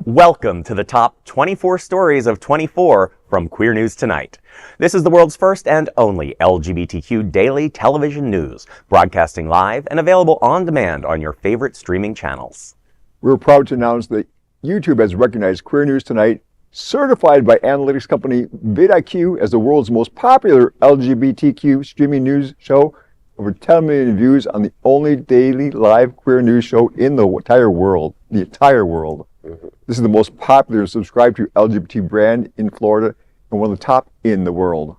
Welcome to the top 24 stories of 24 from Queer News Tonight. This is the world's first and only LGBTQ daily television news, broadcasting live and available on demand on your favorite streaming channels. We're proud to announce that YouTube has recognized Queer News Tonight, certified by analytics company vidIQ as the world's most popular LGBTQ streaming news show. Over 10 million views on the only daily live queer news show in the entire world. This is the most popular subscribed to LGBT brand in Florida and one of the top in the world.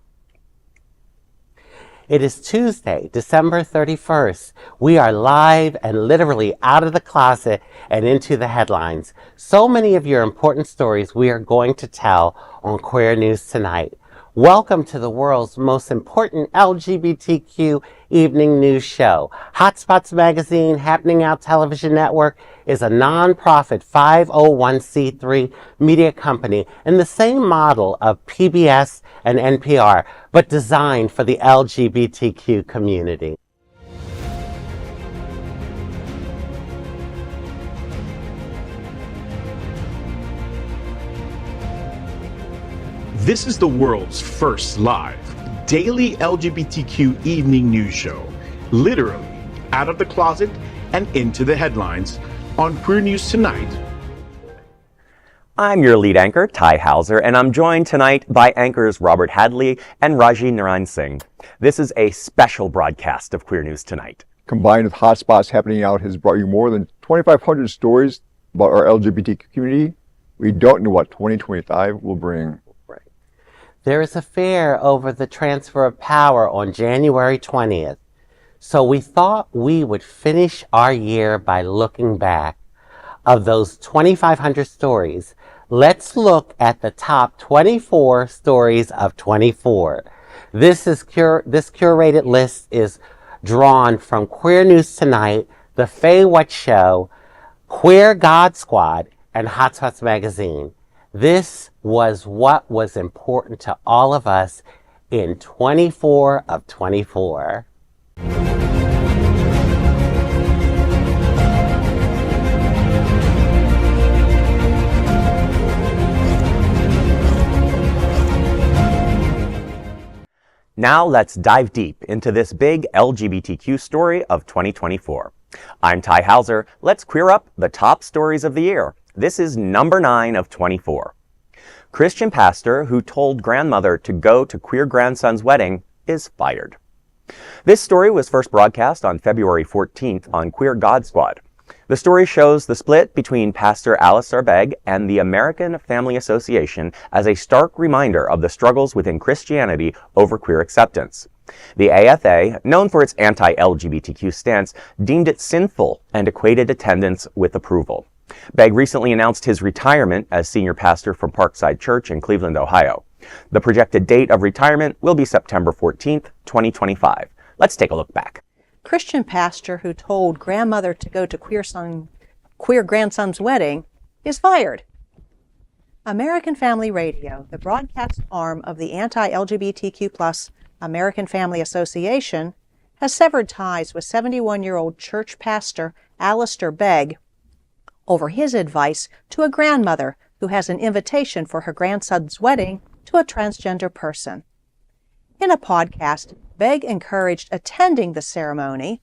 It is Tuesday, December 31st. We are live and literally out of the closet and into the headlines. So many of your important stories we are going to tell on Queer News Tonight. Welcome to the world's most important LGBTQ evening news show. Hotspots Magazine, Happening Out Television Network, is a non-profit 501c3 media company in the same model of PBS and NPR, but designed for the LGBTQ community. This is the world's first live daily LGBTQ evening news show, literally out of the closet and into the headlines on Queer News Tonight. I'm your lead anchor, Tai Houser, and I'm joined tonight by anchors Robert Hadley and Rajee Narinesingh. This is a special broadcast of Queer News Tonight. Combined with Hotspots Happening Out has brought you more than 2,500 stories about our LGBTQ community. We don't know what 2025 will bring. There is a fair over the transfer of power on January 20th, so we thought we would finish our year by looking back. Of those 2,500 stories, let's look at the top 24 stories of 24. This curated list is drawn from Queer News Tonight, the FayWhat Show, Queer God Squad, and Hotspots Magazine. This was what was important to all of us in 24 of 24. Now let's dive deep into this big LGBTQ story of 2024. I'm Tai Houser. Let's queer up the top stories of the year. This is number 9 of 24. Christian pastor who told grandmother to go to queer grandson's wedding is fired. This story was first broadcast on February 14th on Queer God Squad. The story shows the split between Pastor Alistair Begg and the American Family Association as a stark reminder of the struggles within Christianity over queer acceptance. The AFA, known for its anti-LGBTQ stance, deemed it sinful and equated attendance with approval. Begg recently announced his retirement as senior pastor from Parkside Church in Cleveland, Ohio. The projected date of retirement will be September 14th, 2025. Let's take a look back. Christian pastor who told grandmother to go to queer grandson's wedding is fired. American Family Radio, the broadcast arm of the anti-LGBTQ+ American Family Association, has severed ties with 71-year-old church pastor Alistair Begg over his advice to a grandmother who has an invitation for her grandson's wedding to a transgender person. In a podcast, Begg encouraged attending the ceremony,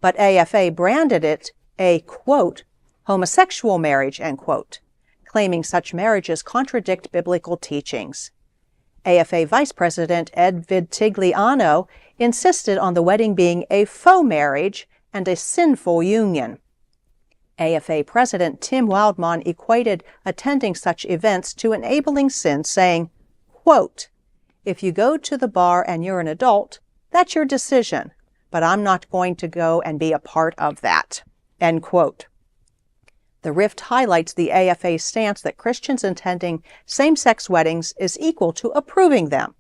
but AFA branded it a, quote, homosexual marriage, end quote, claiming such marriages contradict biblical teachings. AFA Vice President Ed Vitigliano insisted on the wedding being a faux marriage and a sinful union. AFA President Tim Wildmon equated attending such events to enabling sin, saying, quote, if you go to the bar and you're an adult, that's your decision, but I'm not going to go and be a part of that, end quote. The rift highlights the AFA's stance that Christians attending same-sex weddings is equal to approving them.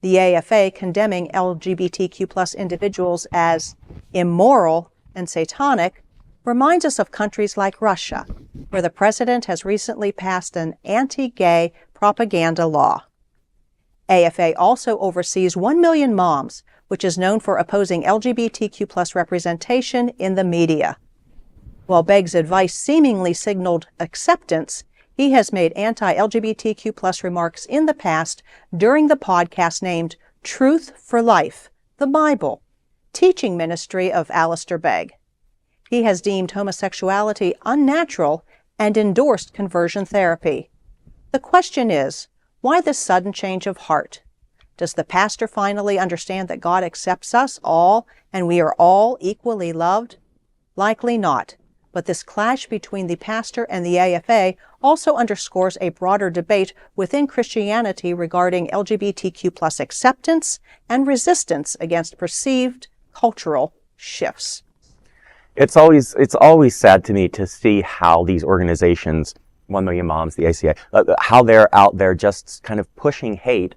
The AFA condemning LGBTQ+ individuals as immoral and satanic reminds us of countries like Russia, where the president has recently passed an anti-gay propaganda law. AFA also oversees 1 Million Moms, which is known for opposing LGBTQ+ representation in the media. While Begg's advice seemingly signaled acceptance, he has made anti-LGBTQ plus remarks in the past during the podcast named Truth for Life, the Bible, teaching ministry of Alistair Begg. He has deemed homosexuality unnatural and endorsed conversion therapy. The question is, why this sudden change of heart? Does the pastor finally understand that God accepts us all and we are all equally loved? Likely not. But this clash between the pastor and the AFA also underscores a broader debate within Christianity regarding LGBTQ plus acceptance and resistance against perceived cultural shifts. It's always sad to me to see how these organizations, 1 Million Moms, the ACA, how they're out there just kind of pushing hate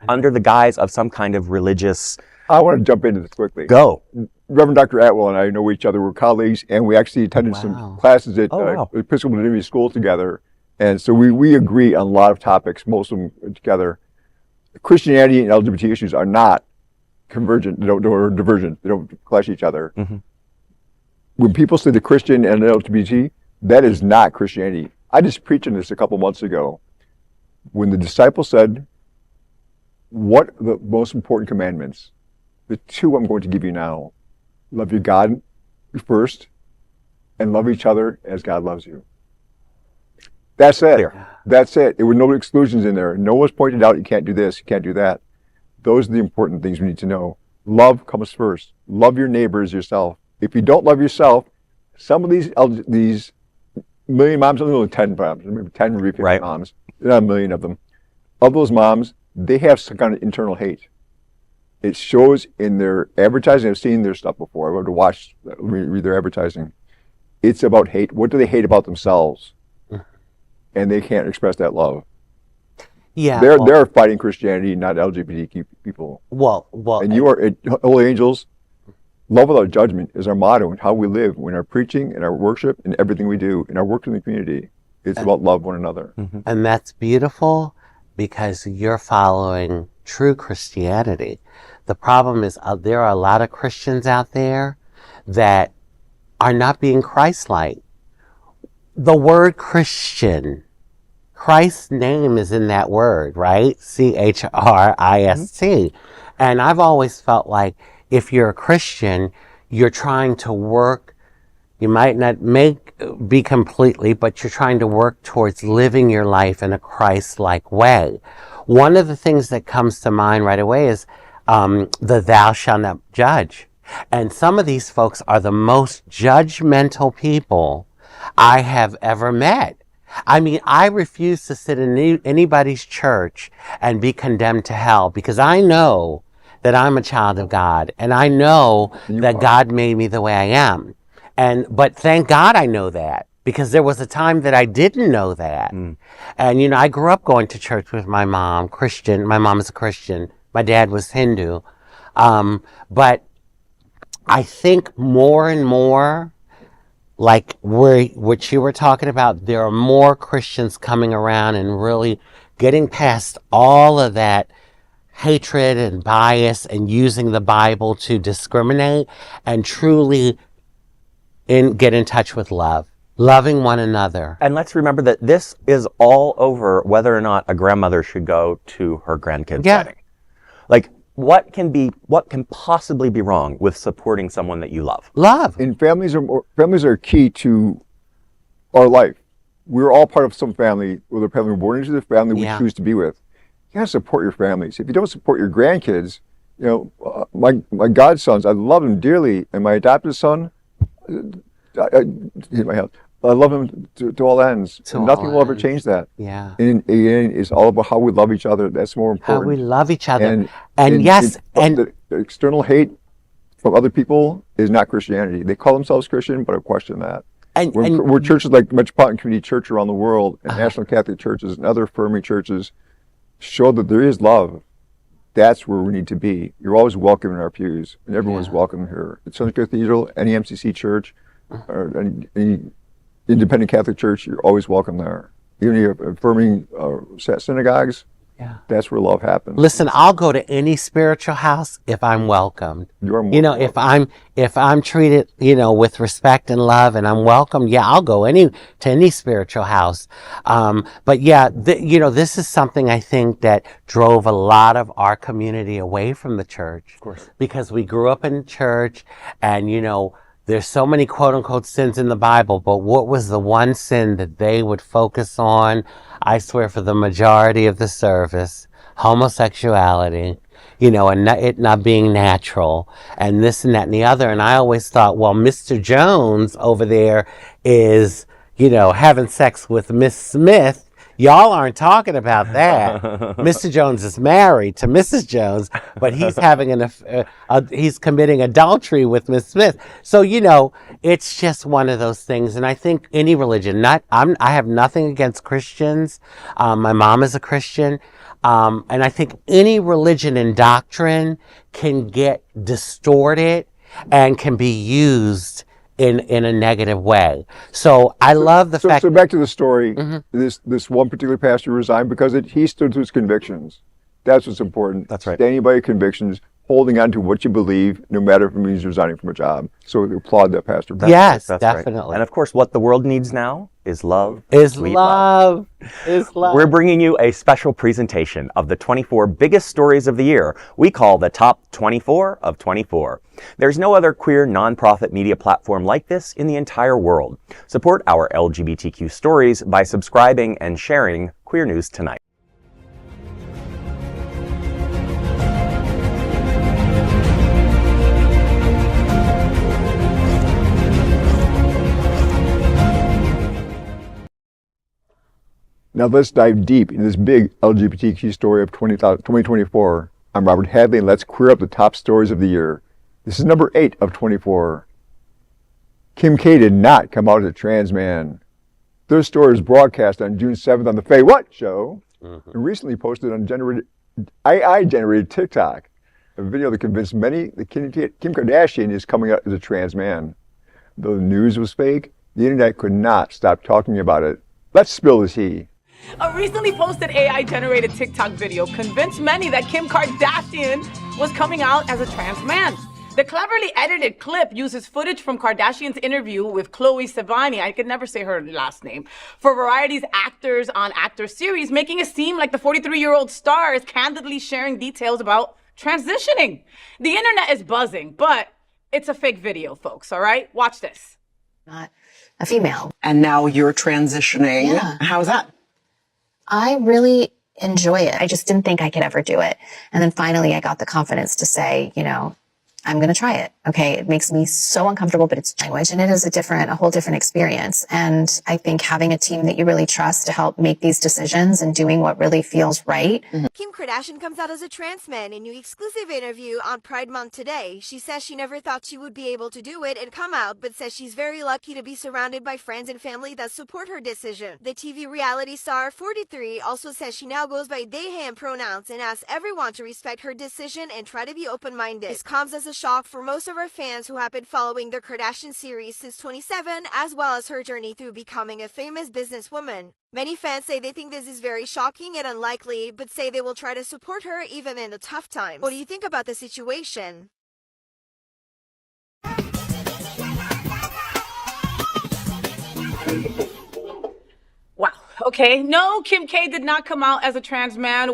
under the guise of some kind of religious. I want to jump into this quickly. Go. Reverend Dr. Atwell and I know each other. We're colleagues, and we actually attended some classes at Episcopal Divinity School together. And so we agree on a lot of topics, most of them together. Christianity and LGBT issues are not convergent, or divergent. They don't clash each other. Mm-hmm. When people say the Christian and the LGBT, that is not Christianity. I just preached on this a couple months ago. When the disciples said, what are the most important commandments? The two I'm going to give you now. Love your God first, and love each other as God loves you. That's it. Clear. That's it. There were no exclusions in there. No one's pointed out you can't do this, you can't do that. Those are the important things we need to know. Love comes first. Love your neighbor as yourself. If you don't love yourself, some of these million moms, only 10 moms, maybe 10 or 50 moms, there are not a million of them. Of those moms, they have some kind of internal hate. It shows in their advertising. I've seen their stuff before. I would watch, read their advertising. It's about hate. What do they hate about themselves? And they can't express that love. Yeah, they're fighting Christianity, not LGBTQ people. Well, and you are at Holy Angels. Love without judgment is our motto and how we live in our preaching, in our worship, and everything we do, in our work in the community. It's about love one another. Mm-hmm. And that's beautiful because you're following true Christianity. The problem is there are a lot of Christians out there that are not being Christ-like. The word Christian, Christ's name is in that word, right? Christ. And I've always felt like if you're a Christian, you're trying to work, you might not be completely, but you're trying to work towards living your life in a Christ-like way. One of the things that comes to mind right away is the thou shalt not judge. And some of these folks are the most judgmental people I have ever met. I mean, I refuse to sit in anybody's church and be condemned to hell because I know that I'm a child of God and I know that God made me the way I am. But thank God I know that because there was a time that I didn't know that. And, I grew up going to church with my mom, Christian. My mom is a Christian. My dad was Hindu. But I think more and more, like what you were talking about, there are more Christians coming around and really getting past all of that hatred and bias and using the Bible to discriminate and truly get in touch with love, loving one another. And let's remember that this is all over whether or not a grandmother should go to her grandkid's wedding. Like, what can possibly be wrong with supporting someone that you love? Love. And families are key to our life. We're all part of some family, whether family we're born into, the family we choose to be with. You gotta support your families. If you don't support your grandkids, my godsons, I love them dearly, and my adopted son, I love him to all ends. Nothing will ever change that. Yeah. And it's all about how we love each other. That's more important. How we love each other. And the external hate from other people is not Christianity. They call themselves Christian, but I question that. We're churches like Metropolitan Community Church around the world, and National Catholic churches and other affirming churches show that there is love. That's where we need to be. You're always welcome in our pews, and everyone's welcome here. At Sunday Cathedral, any MCC church, or any independent Catholic church, you're always welcome there. Even if you're affirming synagogues, Yeah. That's where love happens. Listen, I'll go to any spiritual house if I'm welcomed. You're more You know, if I'm treated, you know, with respect and love and I'm welcomed, yeah, I'll go to any spiritual house. But yeah, you know, this is something I think that drove a lot of our community away from the church. Of course. Because we grew up in church and, you know, there's so many quote unquote sins in the Bible, but what was the one sin that they would focus on? I swear for the majority of the service, homosexuality, you know, and it not being natural and this and that and the other. And I always thought, well, Mr. Jones over there is, you know, having sex with Miss Smith. Y'all aren't talking about that. Mr. Jones is married to Mrs. Jones, but he's having he's committing adultery with Miss Smith. So, you know, it's just one of those things. And I think any religion, I have nothing against Christians. My mom is a Christian. And I think any religion and doctrine can get distorted and can be used in a negative way. So I love the fact. So back to the story. This one particular pastor resigned because he stood to his convictions. That's what's important. That's right. Standing by your convictions, holding on to what you believe, no matter if it means resigning from a job. So we applaud that pastor. Yes, That's definitely. Right. And of course, what the world needs now is love. Is sweet love. Is love. We're bringing you a special presentation of the 24 biggest stories of the year we call the Top 24 of 24. There's no other queer nonprofit media platform like this in the entire world. Support our LGBTQ stories by subscribing and sharing Queer News Tonight. Now let's dive deep into this big LGBTQ story of 2024. I'm Robert Hadley, and let's queer up the top stories of the year. This is number 8 of 24. Kim K did not come out as a trans man. This story was broadcast on June 7th on the FayWhat show, and recently posted on AI-generated TikTok, a video that convinced many that Kim Kardashian is coming out as a trans man. Though the news was fake, the internet could not stop talking about it. Let's spill the tea. A recently posted AI-generated TikTok video convinced many that Kim Kardashian was coming out as a trans man. The cleverly edited clip uses footage from Kardashian's interview with Chloe Sevigny, I could never say her last name, for Variety's Actors on Actors series, making it seem like the 43-year-old star is candidly sharing details about transitioning. The internet is buzzing, but it's a fake video, folks, all right? Watch this. Not a female. And now you're transitioning. Yeah. How's that? I really enjoy it. I just didn't think I could ever do it. And then finally I got the confidence to say, you know, I'm going to try it. Okay. It makes me so uncomfortable, but it's language and it is a whole different experience. And I think having a team that you really trust to help make these decisions and doing what really feels right. Kim Kardashian comes out as a trans man in a new exclusive interview on Pride Month today. She says she never thought she would be able to do it and come out, but says she's very lucky to be surrounded by friends and family that support her decision. The TV reality star, 43, also says she now goes by they, him pronouns and asks everyone to respect her decision and try to be open-minded. This comes as a shock for most of our fans who have been following the Kardashian series since 2007, as well as her journey through becoming a famous businesswoman. Many fans say they think this is very shocking and unlikely, but say they will try to support her even in the tough times. What do you think about the situation? Wow. Okay. No, Kim K did not come out as a trans man.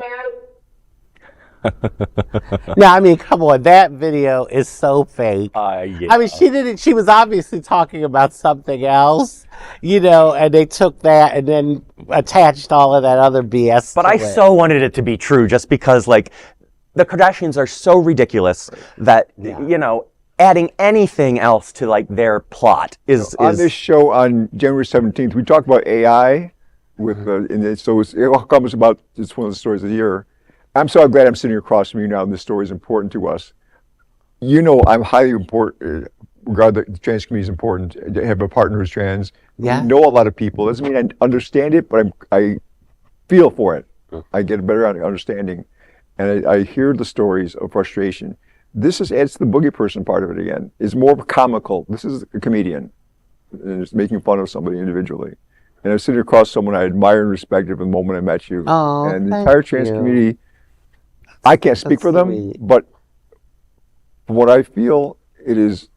No, I mean, come on, that video is so fake. Yeah. I mean, she was obviously talking about something else, you know, and they took that and then attached all of that other BS. But I so wanted it to be true just because, like, the Kardashians are so ridiculous that, you know, adding anything else to, like, their plot is... On this show on January 17th, we talked about AI with, and so it all comes about, it's one of the stories of the year. I'm so glad I'm sitting across from you now and this story is important to us. You know I'm highly important, regard the trans community is important, to have a partner who's trans. Yeah. I know a lot of people. Doesn't mean I understand it, but I feel for it. I get a better understanding. And I hear the stories of frustration. This adds to the boogie person part of it again. It's more comical. This is a comedian. And it's making fun of somebody individually. and I was sitting across someone I admire and respected from the moment I met you. Oh, and the thank entire trans you. community, I can't speak for them, sweet. but from what I feel, it is,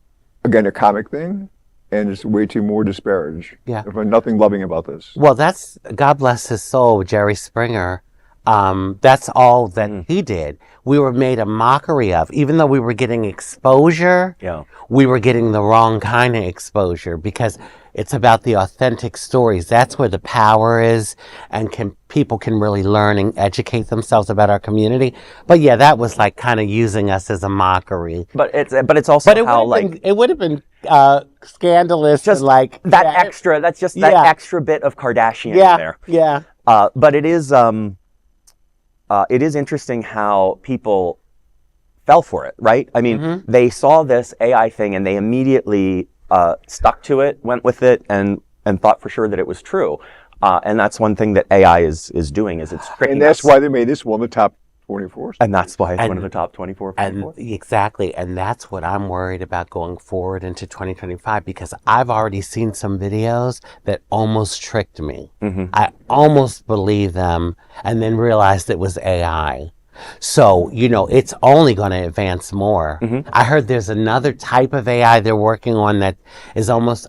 again, a comic thing, and it's way too more disparaged. Yeah. There's nothing loving about this. Well, that's, God bless his soul, Jerry Springer. That's all that he did. We were made a mockery of. Even though we were getting exposure, we were getting the wrong kind of exposure, because it's about the authentic stories. That's where the power is, and people can really learn and educate themselves about our community. But yeah, that was like kind of using us as a mockery. But it's also it would have been scandalous, just and like that extra. That's just that extra bit of Kardashian in there. Yeah. But it is interesting how people fell for it, right? I mean, they saw this AI thing and they immediately stuck to it, went with it, and thought for sure that it was true. And that's one thing that AI is doing, is it's tricking And that's us. why they made this one the top 24. And that's why it's one of the top 24. Exactly. And that's what I'm worried about going forward into 2025, because I've already seen some videos that almost tricked me. I almost believed them and then realized it was AI. So, it's only going to advance more. I heard there's another type of AI they're working on that is almost,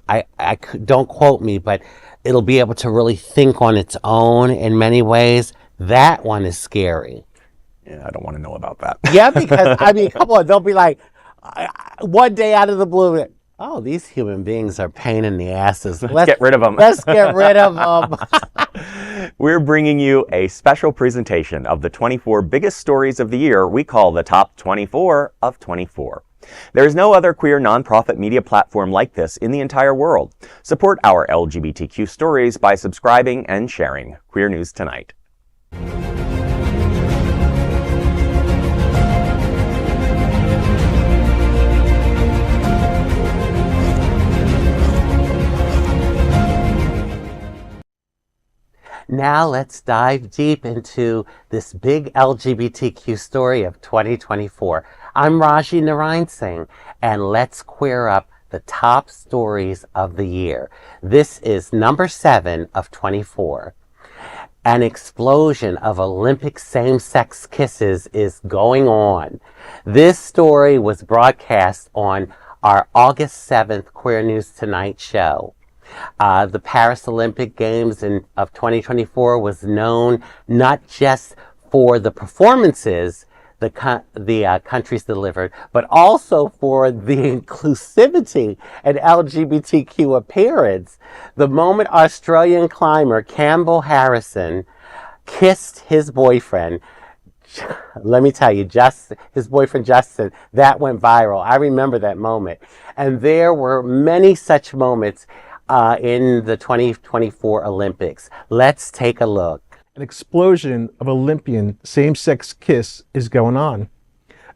don't quote me, but it'll be able to really think on its own in many ways. That one is scary. Yeah, I don't want to know about that. Yeah, because, I mean, come on, they'll be like, one day out of the blue, oh, these human beings are pain in the asses. Let's get rid of them. Let's get rid of them. We're bringing you a special presentation of the 24 biggest stories of the year we call the Top 24 of 24. There is no other queer nonprofit media platform like this in the entire world. Support our LGBTQ stories by subscribing and sharing. Queer News Tonight. Now let's dive deep into this big LGBTQ story of 2024. I'm Rajee Narinesingh, and let's queer up the top stories of the year. This is number 7 of 24. An explosion of Olympic same-sex kisses is going on. This story was broadcast on our August 7th Queer News Tonight show. The Paris Olympic Games of 2024 was known not just for the performances the countries delivered, but also for the inclusivity and LGBTQ appearance. The moment Australian climber Campbell Harrison kissed his boyfriend, let me tell you, his boyfriend Justin, that went viral. I remember that moment. And there were many such moments in the 2024 Olympics. Let's take a look. An explosion of Olympian same-sex kiss is going on.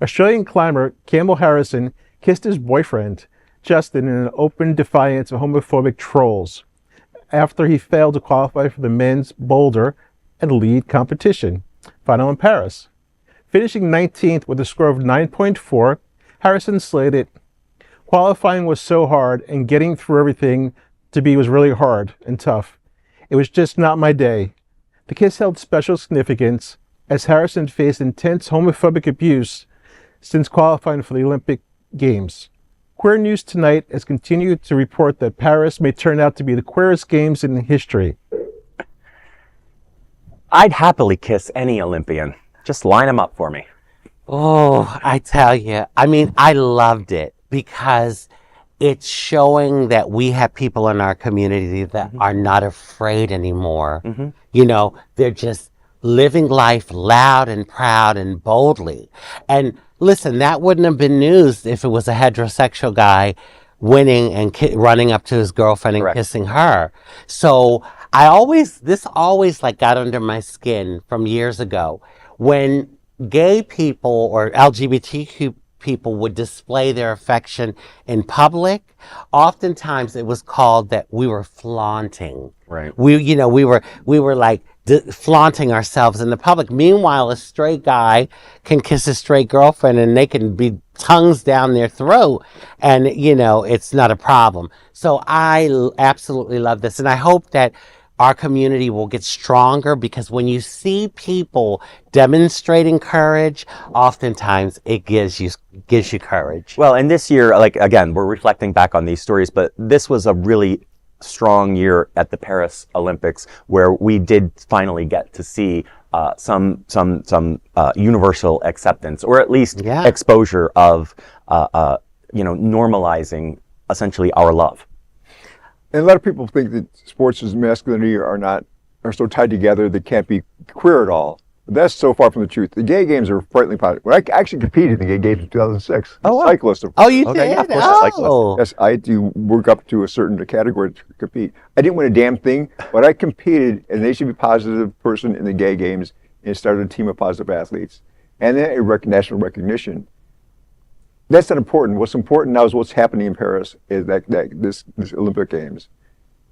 Australian climber Campbell Harrison kissed his boyfriend, Justin, in an open defiance of homophobic trolls after he failed to qualify for the men's boulder and lead competition final in Paris. Finishing 19th with a score of 9.4, Harrison slated, "Qualifying was so hard and getting through everything was really hard and tough. It was just not my day." The kiss held special significance as Harrison faced intense homophobic abuse since qualifying for the Olympic Games. Queer News Tonight has continued to report that Paris may turn out to be the queerest games in history. I'd happily kiss any Olympian. Just line them up for me. Oh, I tell you, I mean, I loved it because it's showing that we have people in our community that are not afraid anymore. They're just living life loud and proud and boldly. And listen, that wouldn't have been news if it was a heterosexual guy winning and running up to his girlfriend and kissing her. So this always like got under my skin from years ago. When gay people or LGBTQ people would display their affection in public, oftentimes it was called that we were flaunting. Right. We were like flaunting ourselves in the public. Meanwhile, a straight guy can kiss a straight girlfriend and they can be tongues down their throat and, it's not a problem. So I absolutely love this. And I hope that our community will get stronger, because when you see people demonstrating courage, oftentimes it gives you courage. Well, and this year, like, again, we're reflecting back on these stories, but this was a really strong year at the Paris Olympics, where we did finally get to see some universal acceptance, or at least exposure of normalizing essentially our love. And a lot of people think that sports and masculinity are so tied together they can't be queer at all. But that's so far from the truth. The gay games are frighteningly popular. When I actually competed in the gay games in 2006. Oh, wow. Cyclist. Oh, you Okay, did? yeah, of course, Oh. cyclist. Yes, I had to work up to a certain category to compete. I didn't win a damn thing, but I competed as an HIV positive person in the gay games and started a team of positive athletes. And then national recognition. That's not important. What's important now is what's happening in Paris, is that this Olympic Games,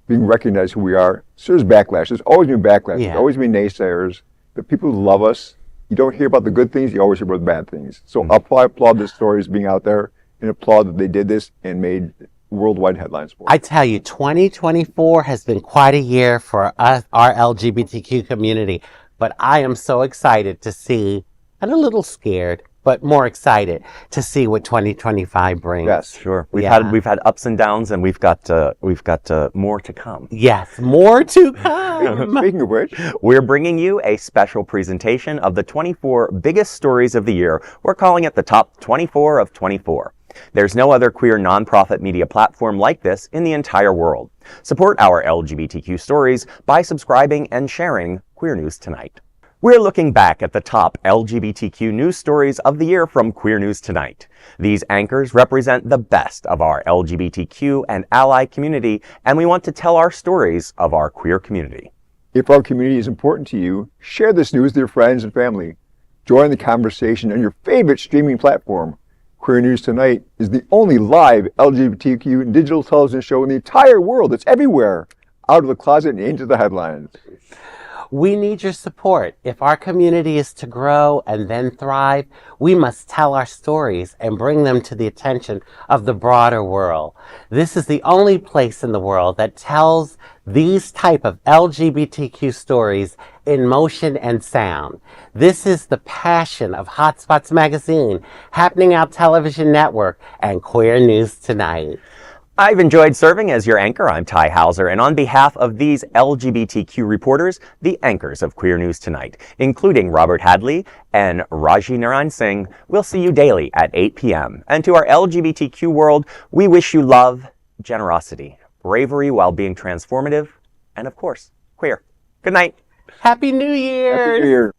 being recognized who we are. So there's backlash. There's always been backlash. Yeah. There's always been naysayers. The people who love us, you don't hear about the good things, you always hear about the bad things. So I applaud the stories being out there, and applaud that they did this and made worldwide headlines for it. I tell you, 2024 has been quite a year for us, our LGBTQ community. But I am so excited to see, and a little scared, but more excited to see what 2025 brings. Yes, Sure. We've had ups and downs, and we've got more to come. Yes, more to come. Speaking of which, We're bringing you a special presentation of the 24 biggest stories of the year. We're calling it the Top 24 of 24. There's no other queer nonprofit media platform like this in the entire world. Support our LGBTQ stories by subscribing and sharing Queer News Tonight. We're looking back at the top LGBTQ news stories of the year from Queer News Tonight. These anchors represent the best of our LGBTQ and ally community, and we want to tell our stories of our queer community. if our community is important to you, share this news with your friends and family. Join the conversation on your favorite streaming platform. Queer News Tonight is the only live LGBTQ and digital television show in the entire world. It's everywhere, out of the closet and into the headlines. We need your support. If our community is to grow and then thrive, we must tell our stories and bring them to the attention of the broader world. This is the only place in the world that tells these type of LGBTQ stories in motion and sound. This is the passion of Hotspots Magazine, Happening Out Television Network, and Queer News Tonight. I've enjoyed serving as your anchor. I'm Tai Houser, and on behalf of these LGBTQ reporters, the anchors of Queer News Tonight, including Robert Hadley and Rajee Narinesingh, we'll see you daily at 8 p.m. And to our LGBTQ world, we wish you love, generosity, bravery while being transformative, and of course, queer. Good night. Happy New Year! Happy New Year.